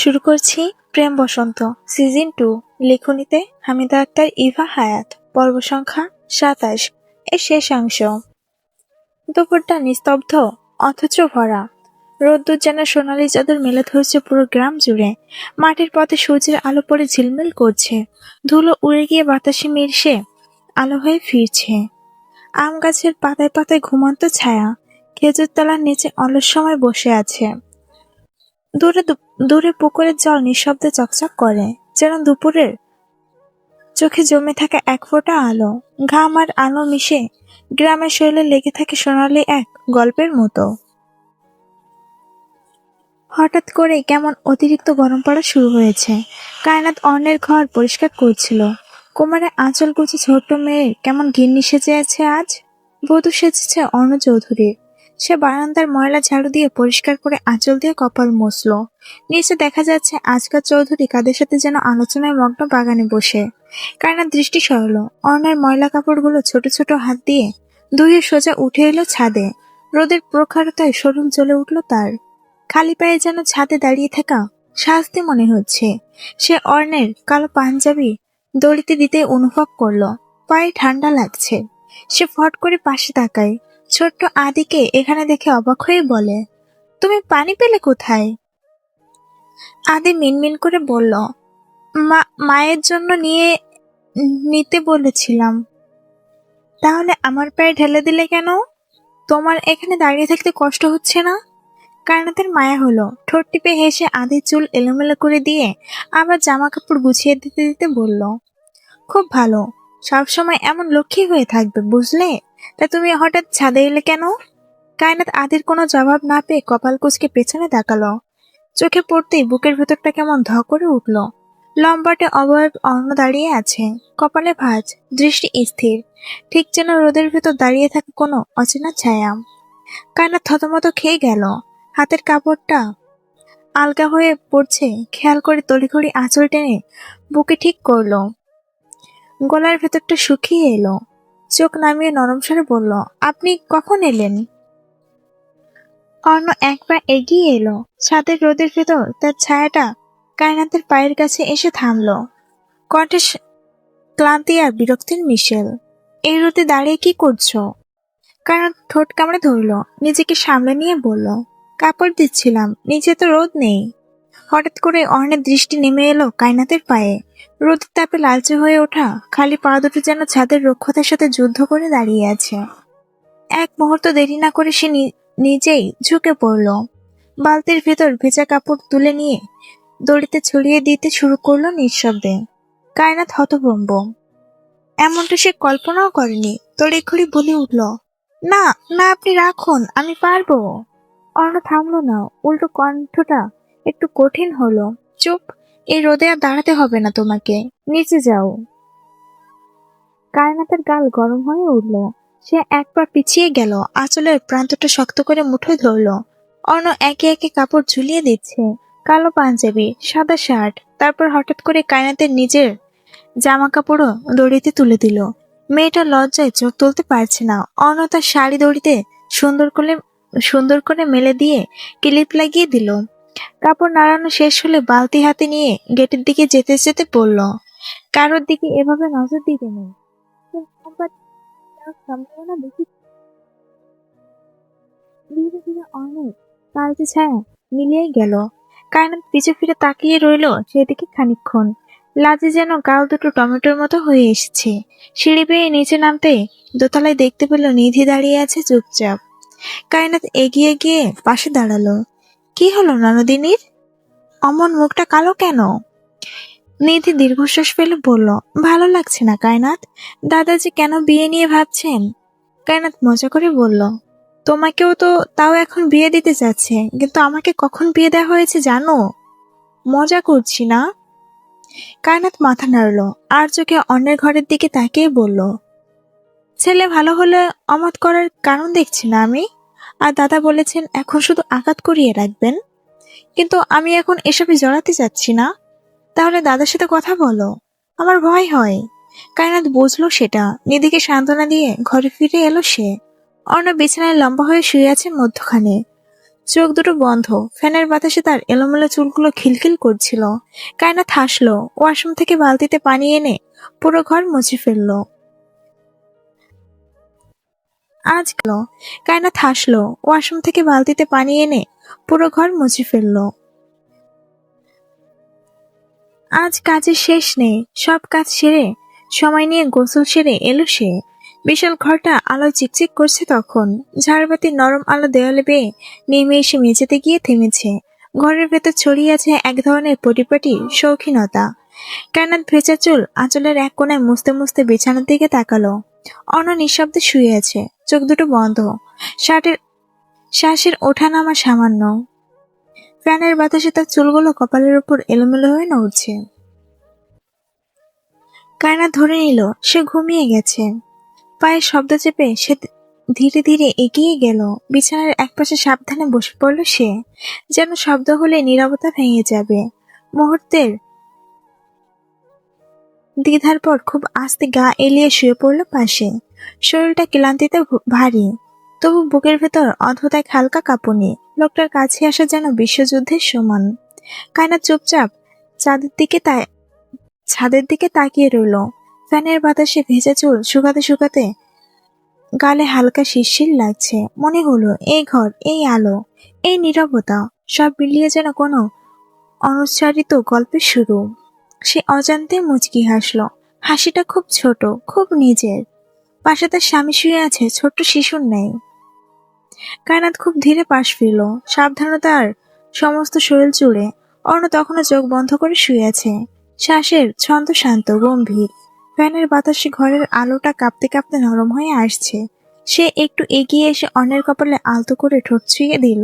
শুরু করছি প্রেম বসন্ত সিজন 2। লেখনীতে হামিদা আক্তার, ইভা হায়াত। পর্ব সংখ্যা 27, এর শেষাংশ। দুপুরটা নিস্তব্ধ অথচ ভরা। রোদ্দুর যেন সোনালি চাদর মেলে ধরছে পুরো গ্রাম জুড়ে। মাটির পথে সূর্যের আলো পড়ে ঝিলমিল করছে। ধুলো উড়ে গিয়ে বাতাসে মিশে আলো হয়ে ফিরছে। আম গাছের পাতায় পাতায় ঘুমন্ত ছায়া। খেজুর তলার নিচে অলস সময় বসে আছে। দূরে পুকুরের জল নিঃশব্দে চকচক করে, যেন দুপুরের চোখে জমে থাকা এক ফোঁটা আলো। ঘাম আর আলো মিশে গ্রামের শৈলে লেগে থাকে সোনালি এক গল্পের মতো। হঠাৎ করে কেমন অতিরিক্ত গরম পড়া শুরু হয়েছে। কায়নাত অর্ণের ঘর পরিষ্কার করছিল। কোমরে আঁচল গুছে ছোট্ট মেয়ে কেমন গিন্নি সেজে আছে আজ। বধূ সেজেছে অর্ণ চৌধুরী। সে বারান্দার ময়লা ঝাড়ু দিয়ে পরিষ্কার করে আঁচল দিয়ে কপাল মুছল। নিচে দেখা যাচ্ছে আজকাল চৌধুরী কাদের সাথে যেন আলোচনায় মগ্ন বাগানে বসে। কায়নার দৃষ্টি সরল। অর্ণের ময়লা কাপড়গুলো ছোট ছোট হাত দিয়ে ধুয়ে সোজা উঠে এলো ছাদে। রোদের প্রখরতায় শরীর জ্বলে উঠল তার। খালি পায়ে যেন ছাদে দাঁড়িয়ে থাকা শাস্তি মনে হচ্ছে। সে অর্ণের কালো পাঞ্জাবি দড়িতে দিতে অনুভব করলো পায়ে ঠান্ডা লাগছে। সে ফট করে পাশে তাকায়। ছোট্ট আদিকে এখানে দেখে অবাক হয়ে বলে, তুমি পানি পেলে কোথায়? আদি মিনমিন করে বলল, মায়ের জন্য নিতে বলেছিলাম। তাহলে আমার পায়ে ঢেলে দিলে কেন? তোমার এখানে দাঁড়িয়ে থাকতে কষ্ট হচ্ছে না? কায়নাতের মায়া হলো। ঠোঁট টিপে হেসে আদির চুল এলোমেলো করে দিয়ে আবার জামা কাপড় গুছিয়ে দিতে দিতে বলল, খুব ভালো, সবসময় এমন লক্ষ্মী হয়ে থাকবে, বুঝলে? তা তুমি হঠাৎ ছাদে এলে কেন? কায়নাত আদির কোনো জবাব না পেয়ে কপাল কুঁচকে পেছনে তাকালো। চোখে পড়তেই বুকের ভেতরটা কেমন ধ করে উঠল। লম্বাটে অবয়ব অর্ণ দাঁড়িয়ে আছে, কপালে ভাঁজ, দৃষ্টি স্থির, ঠিক যেন রোদের ভেতর দাঁড়িয়ে থাকে কোনো অচেনা ছায়া। কায়নাত থতমত খেয়ে গেল। হাতের কাপড়টা আলগা হয়ে পড়ছে খেয়াল করে তড়িঘড়ি আঁচল টেনে বুকে ঠিক করলো। গলার ভেতরটা শুকিয়ে এলো। চোখ নামিয়ে নরম স্বরে বলল, আপনি কখন এলেন? অর্ণ এক পা এগিয়ে এলো। ছাদের রোদের ভেতর তার ছায়াটা কায়নাতের পায়ের কাছে এসে থামলো। কণ্ঠে ক্লান্তি আর বিরক্তির মিশেল। এই রোদে দাঁড়িয়ে কি করছো? কায়নাত ঠোঁট কামড়ে ধরলো। নিজেকে সামলে নিয়ে বলল, কাপড় দিচ্ছিলাম, নিচে তো রোদ নেই। হঠাৎ করে অর্ণের দৃষ্টি নেমে এলো কায়নাতের পায়ে। রোদের তাপে লালচে হয়ে ওঠা খালি পা দুটো যেন ছাদের রক্ষতার সাথে যুদ্ধ করে দাঁড়িয়ে আছে। এক মুহূর্ত দেরি না করে সে নিজেই ঝুঁকে পড়ল। বালতির ভেতর ভেজা কাপড় তুলে নিয়ে দড়িতে ছড়িয়ে দিতে শুরু করলো নিঃশব্দে। কায়নাত হতভম্ব। এমনটা সে কল্পনাও করেনি। তড়িঘড়ি বলে উঠল, না না, আপনি রাখুন, আমি পারবো। অর্ণ থামলো না, উল্টো কণ্ঠটা একটু কঠিন হলো, চুপ, এই রোদে আর দাঁড়াতে হবে না তোমাকে, নিচে যাও। কায়নাতের গাল গরম হয়ে উঠল। সে এক পা পিছিয়ে গেল, আঁচলের প্রান্তটা শক্ত করে মুঠোয় ধরল। অর্ণ একে একে কাপড় ঝুলিয়ে দিচ্ছে, কালো পাঞ্জাবি, সাদা শার্ট। তারপর হঠাৎ করে কায়নাতের নিজের জামা কাপড়ও দড়িতে তুলে দিল। মেয়েটা লজ্জায় চোখ তুলতে পারছে না। অর্ণ তার শাড়ি দড়িতে সুন্দর করে মেলে দিয়ে ক্লিপ লাগিয়ে দিল। কাপড় নাড়ানো শেষ হলে বালতি হাতে নিয়ে গেটের দিকে যেতে যেতে বলল, কারোর দিকে এভাবে নজর দিতে নেই, সম্ভাবনা বেশি। ধীরে ধীরে অর্ণের কালচে ছায়া মিলিয়ে গেল। কায়নাত পিছু ফিরে তাকিয়ে রইল সেদিকে খানিকক্ষণ। লাজে যেন গাল দুটো টমেটোর মতো হয়ে এসেছে। সিঁড়ি বেয়ে নিচে নামতে দোতলায় দেখতে পেল নিধি দাঁড়িয়ে আছে চুপচাপ। কায়নাত এগিয়ে গিয়ে পাশে দাঁড়ালো। কি হলো ননদিনীর? অমন মুখটা কালো কেন? নিধি দীর্ঘশ্বাস ফেলে বলল, ভালো লাগছে না কায়নাত। দাদাজি কেন বিয়ে নিয়ে ভাবছেন? কায়নাত মজা করে বলল, তোমাকেও তো তাও এখন বিয়ে দিতে চাচ্ছে, কিন্তু আমাকে কখন বিয়ে দেওয়া হয়েছে জানো? মজা করছি না। কায়নাত মাথা নাড়ল, আর চোখে অন্যের ঘরের দিকে তাকিয়ে বলল, ছেলে ভালো হলে অমত করার কারণ দেখছি না আমি। আর দাদা বলেছেন এখন শুধু আঘাত করিয়ে রাখবেন, কিন্তু আমি এখন এসবে জড়াতে চাচ্ছি না। তাহলে দাদার সাথে কথা বলো, আমার ভয় হয়। কায়নাত বুঝলো সেটা। নিধিকে সান্ত্বনা দিয়ে ঘরে ফিরে এলো সে। অর্ণ বিছানায় লম্বা হয়ে শুয়ে আছে মধ্যখানে। চোখ দুটো বন্ধ, ফ্যানের বাতাসে তার এলোমেলো চুলগুলো খিলখিল করছিল। কায়নাত হাসলো, ওয়াশরুম থেকে বালতিতে পানি এনে পুরো ঘর মুছে ফেললো। আজ গেল কায়নাত হাসলো, ওয়াশরুম থেকে বালতিতে পানি এনে পুরো ঘর মুছে ফেললো। আজ কাজের শেষ নেই, সব কাজ সেরে সময় নিয়ে গোসল সেরে এলো সে। বিশাল ঘরটা আলো চিকচিক করছে তখন। ঝাড়বাতির নরম আলো দেওয়ালে বেয়ে নেমে এসে মেঝেতে গিয়ে থেমেছে। ঘরের ভেতর ছড়িয়ে আছে এক ধরনের পরিপাটি শৌখিনতা। কায়নাত ভেজা চুল আঁচলের এক কোণায় মুছতে মুছতে বিছানার দিকে তাকালো। অন্য নিঃশব্দে শুয়ে আছে, চোখ দুটো বন্ধ, শার্টের শ্বাসের ওঠানামা সামান্য। ফ্যানের বাতাসে তার চুলগুলো কপালের উপর এলোমেলো হয়ে নড়ছে। কায়নাত ধরে নিল সে ঘুমিয়ে গেছে। পায়ের শব্দ চেপে সে ধীরে ধীরে এগিয়ে গেল। বিছানার একপাশে সাবধানে বসে পড়ল সে, যেন শব্দ হলে নীরবতা ভেঙে যাবে। মুহূর্তের দ্বিধার পর খুব আস্তে গা এলিয়ে শুয়ে পড়ল পাশে। শরীরটা ক্লান্তিতে ভারী, তবু বুকের ভেতর অদ্ভুত এক হালকা কাঁপুনি। লোকটার কাছে আসা যেন বিশ্বযুদ্ধের সমান। কায়নাত চুপচাপ ছাদের দিকে তাকিয়ে রইল। ফ্যানের বাতাসে ভেজা চুল শুকাতে শুকাতে গালে হালকা শিরশির লাগছে। মনে হলো এই ঘর, এই আলো, এই নীরবতা সব মিলিয়ে যেন কোনো অনুচ্চারিত গল্পের শুরু। সে অজান্তে মুচকি হাসলো। হাসিটা খুব ছোট, খুব নিজের। পাশে তার স্বামী শুয়ে আছে ছোট্ট শিশুর ন্যায়। কায়নাত খুব ধীরে পাশ ফিরল, সাবধানতার সমস্ত শরীর জুড়ে। অর্ণ তখনও চোখ বন্ধ করে শুয়ে আছে, শ্বাসের ছন্দ শান্ত গম্ভীর। ফ্যানের বাতাসে ঘরের আলোটা কাঁপতে কাঁপতে নরম হয়ে আসছে। সে একটু এগিয়ে এসে অন্যের কপালে আলতো করে ঠোঁট ছুঁয়ে দিল।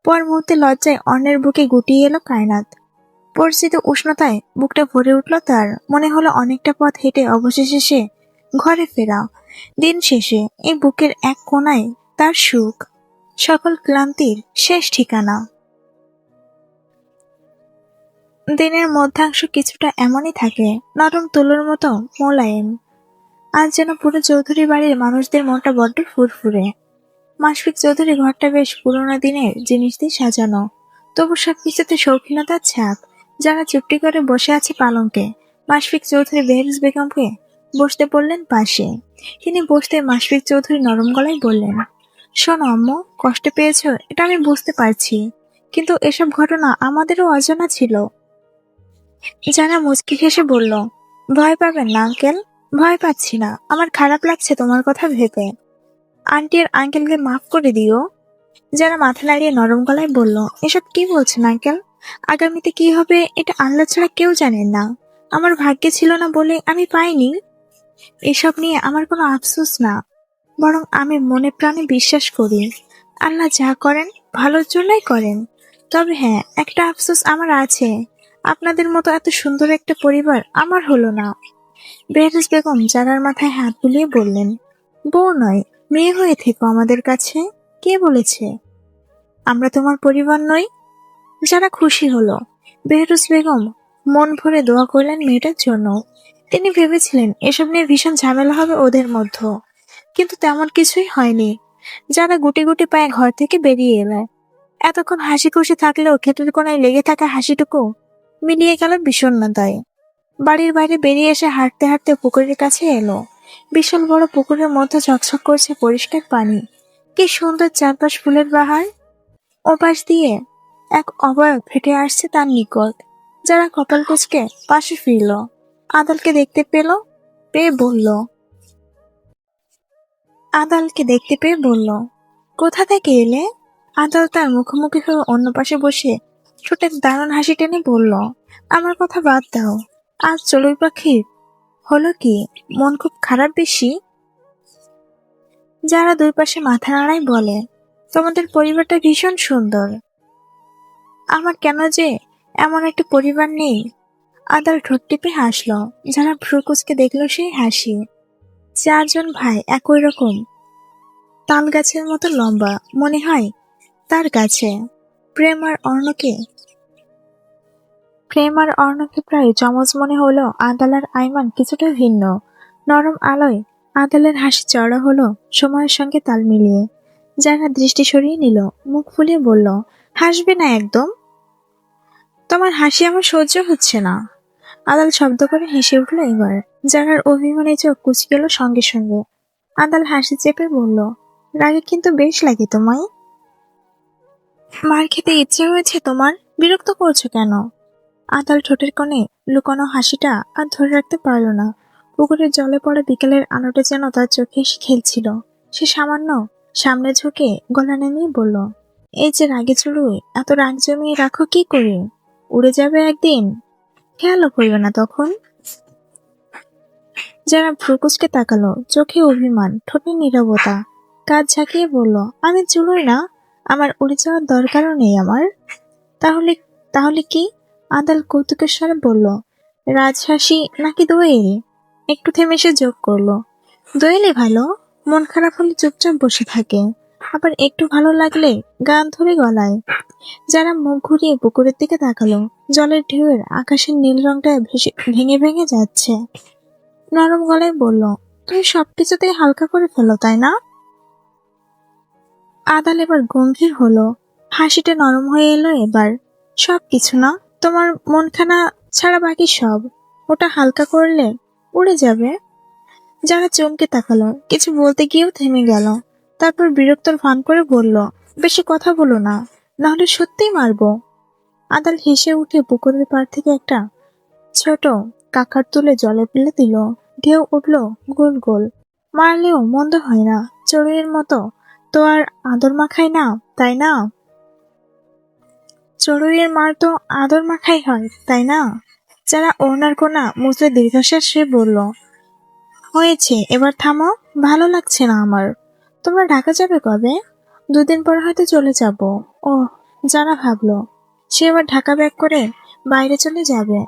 পর মুহূর্তে লজ্জায় অন্যের বুকে গুটিয়ে এলো কায়নাত। পরিচিত উষ্ণতায় বুকটা ভরে উঠল তার। মনে হলো অনেকটা পথ হেঁটে অবশেষে সে ঘরে ফেরা। দিন শেষে এই বুকের এক কোণায় তার সুখ, সকল ক্লান্তির শেষ ঠিকানা। দিনের মধ্যাংশ কিছুটা এমনই থাকে, নরম তুলোর মতো মোলায়েম। আজ যেন পুরো চৌধুরী বাড়ির মানুষদের মনটা বড্ড ফুরফুরে। মাশফিক চৌধুরী ঘরটা বেশ পুরোনো দিনের জিনিস দিয়ে সাজানো, তবু সবকিছুতে শৌখিনতার ছাপ। যারা চুপটি করে বসে আছে পালঙ্কে, মাশফিক চৌধুরী বেহরুজ বেগমকে বসতে বললেন পাশে। তিনি বসতে মাশফিক চৌধুরী নরম গলায় বললেন, শোনো আম্মু, কষ্ট পেয়েছ এটা আমি বুঝতে পারছি, কিন্তু এসব ঘটনা আমাদেরও অজানা ছিল। জানা মুচকি হেসে বলল, ভয় পাবেন না আঙ্কেল। ভয় পাচ্ছি না, আমার খারাপ লাগছে তোমার কথা ভেবে। আন্টি আর আঙ্কেলকে মাফ করে দিও। যারা মাথা নাড়িয়ে নরম গলায় বলল, এসব কি বলছেন আঙ্কেল? আগামীতে কি হবে এটা আল্লাহ ছাড়া কেউ জানেন না। আমার ভাগ্যে ছিল না বলে আমি পাইনি। এসব নিয়ে আমার কোনো আফসোস না, বরং আমি মনে প্রাণে বিশ্বাস করি আল্লাহ যা করেন ভালোর জন্যই করেন। তবে হ্যাঁ, একটা আফসোস আমার আছে, আপনাদের মতো এত সুন্দর একটা পরিবার আমার হলো না। বেহরুজ বেগম জারার মাথায় হাত বুলিয়ে বললেন, বউ নয়, মেয়ে হয়ে থেকো আমাদের কাছে। কে বলেছে আমরা তোমার পরিবার নই? যারা খুশি হলো। বেহরুজ বেগম মন ভরে দোয়া করলেন মেয়েটার জন্য। তিনি ভেবেছিলেন এসব নিয়ে ভীষণ ঝামেলা হবে ওদের মধ্যে, কিন্তু তেমন কিছুই হয়নি। যারা গুটি গুটি পায়ে ঘর থেকে বেরিয়ে এলো। এতক্ষণ হাসি খুশি থাকলেও ক্ষেতের কোনায় লেগে থাকা হাসিটুকু মিলিয়ে গেল বিষণ্ণতায়। বাড়ির বাইরে বেরিয়ে এসে হাঁটতে হাঁটতে পুকুরের কাছে এলো। বিশাল বড় পুকুরের মধ্যে ঝকঝক করছে পরিষ্কার পানি। কি সুন্দর চারপাশ ফুলের বাহার। ওপাশ দিয়ে এক অবয়ব হেঁটে আসছে তার নিকট। যারা কপাল কুঁচকে পাশে ফিরল, আদালকে দেখতে বলল, কোথা থেকে এলে? আদাল তার মুখোমুখি হয়ে অন্য পাশে বসে ছোটে দারুণ হাসি টেনে বলল, আমার কথা বাদ দাও। আজ চড়ুই পাখির হলো কি, মন খুব খারাপ বেশি? যারা দুই পাশে মাথা নাড়ায় বলে, তোমাদের পরিবারটা ভীষণ সুন্দর। আমার কেন যে এমন একটা পরিবার নেই। আদাল ঠোঁট টিপে হাসল। যারা ভ্রু কুচকে দেখলো সেই হাসি। 4 জন ভাই একই রকম, তাল গাছের মতো লম্বা মনে হয় তার কাছে। প্রেম আর অর্ণকে প্রায় যমজ মনে হলো আদাল আর আইমান কিছুটা ভিন্ন। নরম আলোয় আদালের হাসি চড়া হলো সময়ের সঙ্গে তাল মিলিয়ে। যারা দৃষ্টি সরিয়ে নিল, মুখ ফুলিয়ে বলল, হাসবে না একদম। তোমার হাসি আমার সহ্য হচ্ছে না। আদাল শব্দ করে হেসে উঠল এবার। যারার অভিমানী চোখ কুচকে গেল সঙ্গে সঙ্গে। আদাল হাসি চেপে বলল, রাগে কিন্তু বেশ লাগে তোমায়। মার খেতে ইচ্ছে হয়েছে তোমার? বিরক্ত করছো কেন? আদাল ঠোঁটের কোণে লুকানো হাসিটা আর ধরে রাখতে পারল না। পুকুরের জলে পড়া বিকেলের আলোটা যেন তার চোখে এসে খেলছিল। সে সামান্য সামনে ঝুঁকে গলা নামিয়ে বলল, এই যে রাগে চড়ুই, এত রাগ জমিয়ে রাখো কি করে? উড়ে যাবে একদিন, খেয়ালও করবে না তখন। যারা ভ্রুকুচকে তাকালো, চোখে অভিমান, ঠোঁটে নীরবতা। কাজ ঝাঁকিয়ে বলল, আমি চুলোই না, আমার উড়ে যাওয়ার দরকারও নেই আমার। তাহলে তাহলে কি? আদাল কৌতুকের স্বরে বলল, রাজহাসি নাকি দোয়েল? একটু থেমে সে যোগ করলো, দোয়েলই ভালো। মন খারাপ হলে চুপচাপ বসে থাকে, আবার একটু ভালো লাগলে গান ধরে গলায়। যারা মুখ ঘুরিয়ে পুকুরের দিকে তাকালো, জলের ঢেউয়ের আকাশের নীল রংটা ভেঙে ভেঙে যাচ্ছে। নরম গলায় বলল, তুমি সবকিছুতেই হালকা করে ফেলো তাই না? আদাল এবার গম্ভীর হলো, হাসিটা নরম হয়ে এলো এবার। সবকিছু না, তোমার মনখানা ছাড়া বাকি সব। ওটা হালকা করলে উড়ে যাবে। যারা চমকে তাকালো, কিছু বলতে গিয়েও থেমে গেল। তারপর বিরক্তর ভান করে বলল, বেশি কথা বলো না, নাহলে সত্যিই মারবো। আদাল হেসে উঠে পুকুরের পাড় থেকে একটা ছোট কাকার তুলে জলে ফেলে দিল। ঢেউ উঠল গোল গোল। মারলেও মন্দ হয় না, চড়ুইয়ের মতো তো আর আদর মাখায় না, তাই না? চড়ুইয়ের মার তো আদর মাখাই হয়, তাই না? যারা ওনার কোনা মুছে দীর্ঘশ্বাস সে বলল, হয়েছে, এবার থামো। ভালো লাগছে না আমার। তোমরা ঢাকা যাবে কবে? 2 দিন পর হয়তো চলে যাব। ও, যারা ভাবলো সে এবার ঢাকা ব্যাক করে বাইরে চলে যাবে।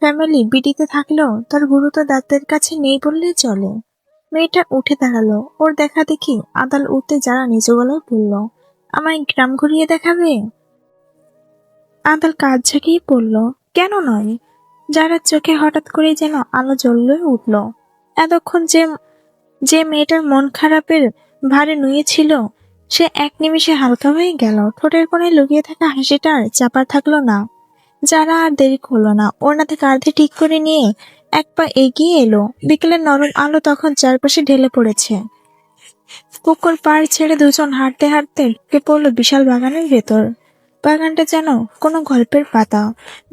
ফ্যামিলি বিডিতে থাকলেও তার গুরু তো দাঁতের কাছে নেই বললেই চলে। মেয়েটা উঠে দাঁড়ালো। ওর দেখা দেখি আদাল উঠতে যারা নিচু গলায় বলল, আমায় গ্রাম ঘুরিয়ে দেখাবে? আদাল কাজ ঝাঁকিয়ে পড়ল, কেন নয়? যারা চোখে হঠাৎ করে যেন আলো জ্বলে উঠল। এতক্ষণ যে যে মেয়েটার মন খারাপের ভারে নুয়েছিল, সে এক নিমিষে হালকা হয়ে গেল। ঠোঁটের কোণে লুকিয়ে থাকা হাসিটা আর চাপা থাকলো না। যারা আর দেরি করলো না, ওড়নাতে কাঁধে ঠিক করে নিয়ে এক পা এগিয়ে এলো। বিকেলের নরম আলো তখন চারপাশে ঢেলে পড়েছে। পুকুর পাড় ছেড়ে দুজন হাঁটতে হাঁটতে ঢুকে পড়লো বিশাল বাগানের ভেতর। বাগানটা যেন কোনো গল্পের পাতা।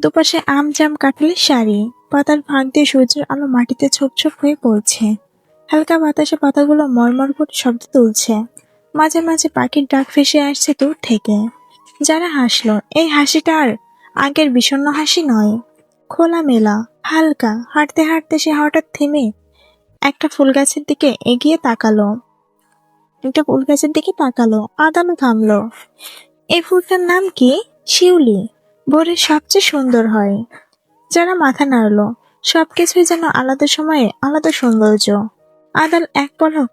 দুপাশে আম জাম কাঁঠালের সারি। পাতার ফাঁক দিয়ে সূর্যের আলো মাটিতে ছোপ ছোপ হয়ে পড়ছে। হালকা বাতাসে পাতাগুলো মরমর করে শব্দ তুলছে। মাঝে মাঝে পাখির ডাক ভেসে আসছে দূর থেকে। যারা হাসলো, এই হাসিটা আর আগের বিষণ্ণ হাসি নয়, খোলামেলা, হালকা। হাঁটতে হাঁটতে সে হঠাৎ থেমে একটা ফুল গাছের দিকে এগিয়ে তাকালো। আদালও থামলো। এই ফুলটার নাম কি? শিউলি। ভোরের সবচেয়ে সুন্দর হয়। যারা মাথা নাড়লো, সবকিছুই যেন আলাদা সময়ে আলাদা সৌন্দর্য। আদাল এক পলক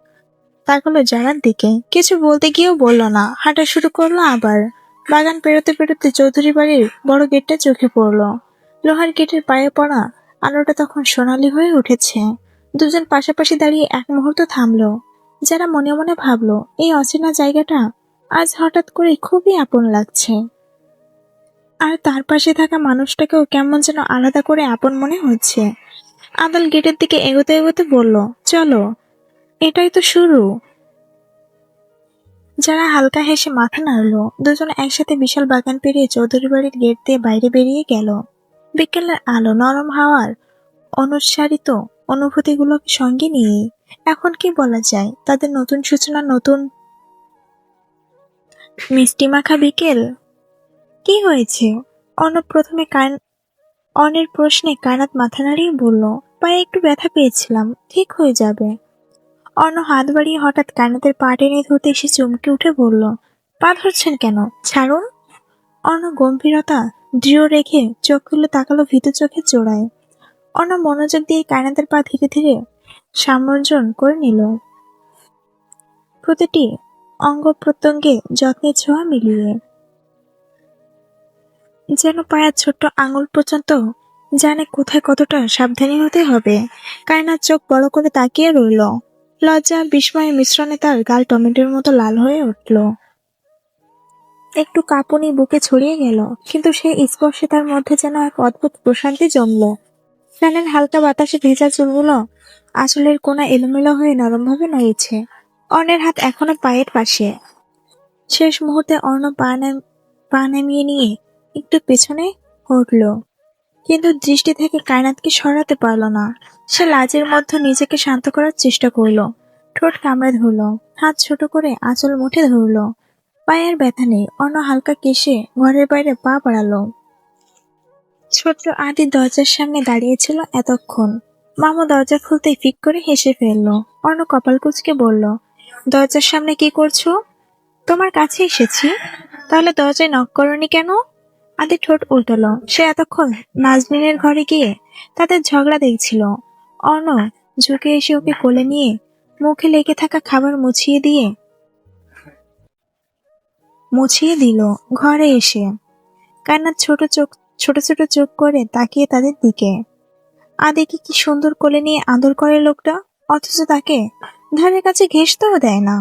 তাকালো যারার দিকে, কিছু বলতে গিয়েও বলল না, হাঁটা শুরু করলো আবার। বাগান পেরোতে পেরোতে চৌধুরী বাড়ির বড় গেটটা চোখে পড়লো। লোহার গেটের পায়ে পড়া আলোটা তখন সোনালি হয়ে উঠেছে। দুজন পাশাপাশি দাঁড়িয়ে এক মুহূর্ত থামলো। যারা মনে মনে ভাবলো, এই অচেনা জায়গাটা আজ হঠাৎ করে খুবই আপন লাগছে। আর তার পাশে থাকা মানুষটাকেও কেমন যেন আলাদা করে আপন মনে হচ্ছে। আদাল গেটের দিকে এগোতে এগোতে বলল, চলো, এটাই তো শুরু। যারা হালকা হেসে মাথা নাড়লো। দুজন একসাথে বিশাল বাগান পেরিয়ে চৌধুরী বাড়ির গেট দিয়ে বাইরে বেরিয়ে গেল। বিকেলের আলো, নরম হাওয়ার অনুসারিত অনুভূতিগুলোকে সঙ্গে নিয়ে এখন কি বলা যায়, তাদের নতুন সূচনা, নতুন মিষ্টি মাখা বিকেল। কি হয়েছে? প্রথমে অনের প্রশ্নে কায়নাত মাথা নাড়িয়ে বলল, পায়ে একটু ব্যথা পেয়েছিলাম, ঠিক হয়ে যাবে। অর্ণ হাত বাড়িয়ে হঠাৎ কায়নাতের পা টেনে ধরতে এসে চমকে উঠে বলল, পা ধরছেন কেন? ছাড়ুন। অর্ণ গম্ভীরতা দৃঢ় রেখে চোখ খুলে তাকালো ভীতু চোখের জোড়ায়। অর্ণ মনোযোগ দিয়ে কায়নাতের পা ধীরে ধীরে সামঞ্জন করে নিল, প্রতিটি অঙ্গ প্রত্যঙ্গে যত্নের ছোঁয়া মিলিয়ে। যেন পায়ের ছোট্ট আঙুল পর্যন্ত জানে কোথায় কতটা সাবধানী হতে হবে। কায়নার চোখ বড় করে তাকিয়ে রইল। লজ্জা বিস্ময়ের মিশ্রণে তার গাল টমেটোর মতো লাল হয়ে উঠল। একটু কাঁপুনি বুকে ছড়িয়ে গেল, কিন্তু সেই স্পর্শে তার মধ্যে যেন এক অদ্ভুত প্রশান্তি জমল। ফ্যানের হালকা বাতাসে ভেজা চুলগুলো আঁচলের কোণা এলোমেলো হয়ে নরমভাবে নড়ছে। অর্ণের হাত এখনো পায়ের পাশে। শেষ মুহূর্তে অর্ণ পা নামিয়ে নিয়ে একটু পেছনে হটল, কিন্তু দৃষ্টি থেকে কায়নাতকে সরাতে পারল না। সে লাজের মধ্যে নিজেকে শান্ত করার চেষ্টা করলো, ঠোঁট কামড়ে ধরল, হাত ছোট করে আঁচল মুঠে ধরল। পায়ের ব্যথা নেই। অর্ণ হালকা কেশে ঘরের বাইরে পা বাড়ালো। ছোট্ট আদি দরজার সামনে দাঁড়িয়েছিল এতক্ষণ। মামা দরজা খুলতেই ফিক করে হেসে ফেললো। অর্ণ কপাল কুঁচকে বলল, দরজার সামনে কি করছো? তোমার কাছে এসেছি। তাহলে দরজায় নক করনি কেন? আদি ঠোঁট উল্টালো। সে এতক্ষণ নাজনীনের ঘরে গিয়ে তাদের ঝগড়া দেখছিল। অর্ণ ঝুঁকে এসে ওকে কোলে নিয়ে মুখে লেগে থাকা খাবার মুছিয়ে দিল। ঘরে এসে কান্নার ছোট ছোট চোখ করে তাকিয়ে তাদের দিকে। আদিকে কি সুন্দর কোলে নিয়ে আদর করে লোকটা, অথচ তাকে ধারে কাছে ঘেঁষতেও দেয় না।